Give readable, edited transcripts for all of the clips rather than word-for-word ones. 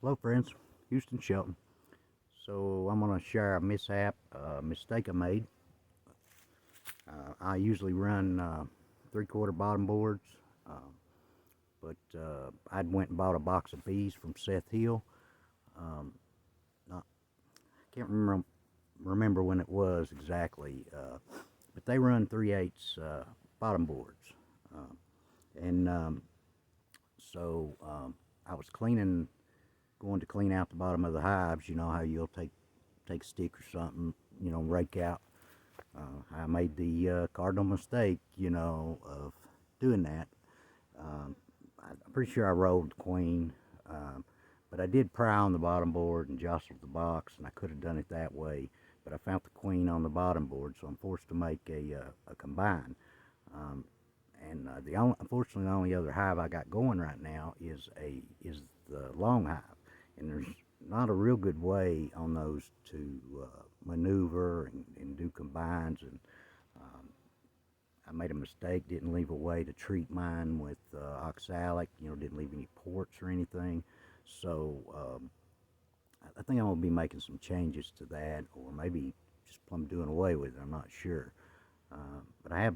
Hello friends, Houston Shelton. So I'm going to share a mistake I made. I usually run 3/4 bottom boards, but I went and bought a box of bees from Seth Hill. Um, not, I can't remember when it was exactly, but they run 3/8 bottom boards. Uh, and so I was going to clean out the bottom of the hives. You know how you'll take a stick or something, rake out. I made the cardinal mistake, of doing that. I'm pretty sure I rolled the queen, but I did pry on the bottom board and jostled the box, and I could have done it that way. But I found the queen on the bottom board, so I'm forced to make a combine. Um, and unfortunately, the only other hive I got going right now is the long hive, and there's not a real good way on those to maneuver and do combines. And um, I made a mistake, didn't leave a way to treat mine with oxalic, didn't leave any ports or anything. So I think I'm going to be making some changes to that, or maybe just plumb doing away with it. I'm not sure. But I have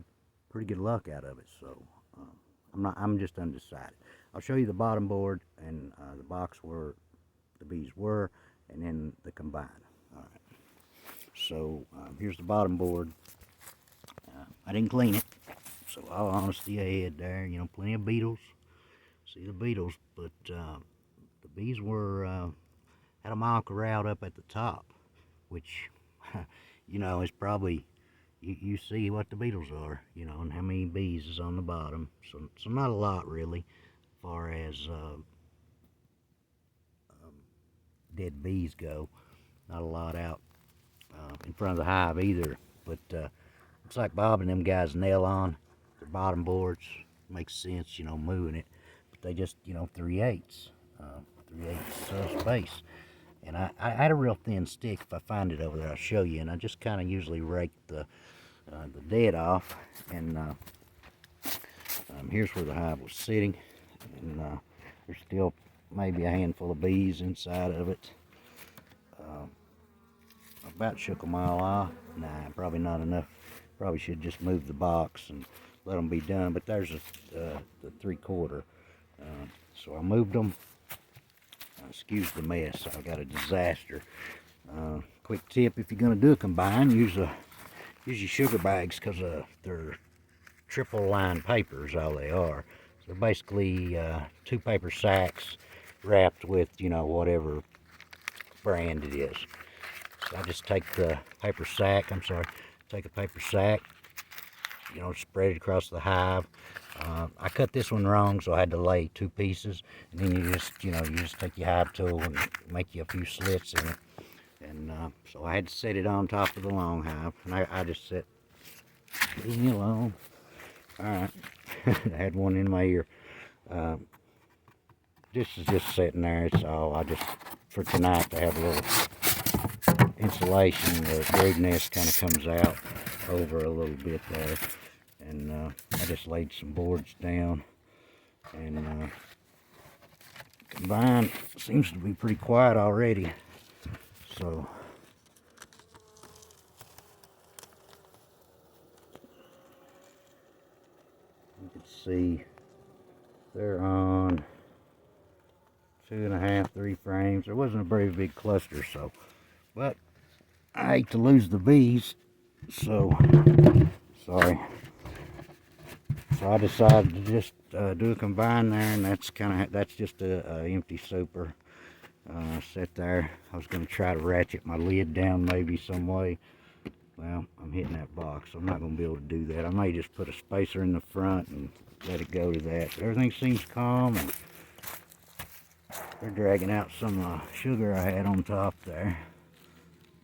pretty good luck out of it, so I'm just undecided. I'll show you the bottom board and the box where the bees were, and then the combine. All right. So here's the bottom board. I didn't clean it, so all honesty ahead there, plenty of beetles. See the beetles, but the bees had them all corralled up at the top, which, is probably, you see what the beetles are, and how many bees is on the bottom. So not a lot really, as far as dead bees go. Not a lot out in front of the hive either. But looks like Bob and them guys nail on their bottom boards. Makes sense, moving it. But they just, 3/8, 3/8 space. And I had a real thin stick. If I find it over there, I'll show you. And I just kind of usually rake the dead off. And here's where the hive was sitting. And there's still maybe a handful of bees inside of it. About shook them all off. Nah, probably not enough. Probably should just move the box and let them be done. But there's the 3/4. So I moved them. Excuse the mess. I got a disaster. Quick tip: if you're going to do a combine, use your sugar bags, because they're triple lined paper is all they are. So they're basically 2 paper sacks wrapped with whatever brand it is. So I just take the paper sack. Take a paper sack. Spread it across the hive. I cut this one wrong, so I had to lay 2 pieces, and then you just take your hive tool and make you a few slits in it. And so I had to set it on top of the long hive, and I just said, leave me alone. All right. I had one in my ear. This is just sitting there. It's all for tonight, to have a little insulation. The brood nest kind of comes out over a little bit there. And I just laid some boards down, and combine seems to be pretty quiet already. So you can see they're on 2.5, 3 frames. There wasn't a very big cluster, but I hate to lose the bees, so sorry. So I decided to just do a combine there, and that's just a empty super set there. I was going to try to ratchet my lid down maybe some way. Well, I'm hitting that box, so I'm not going to be able to do that. I may just put a spacer in the front and let it go to that. But everything seems calm, and they're dragging out some sugar I had on top there.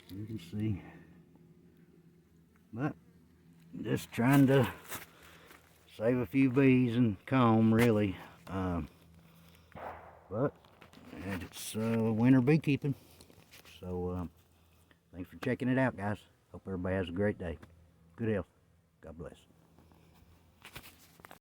You can see. But just trying to save a few bees and comb, really. But it's winter beekeeping. So thanks for checking it out, guys. Hope everybody has a great day. Good health. God bless.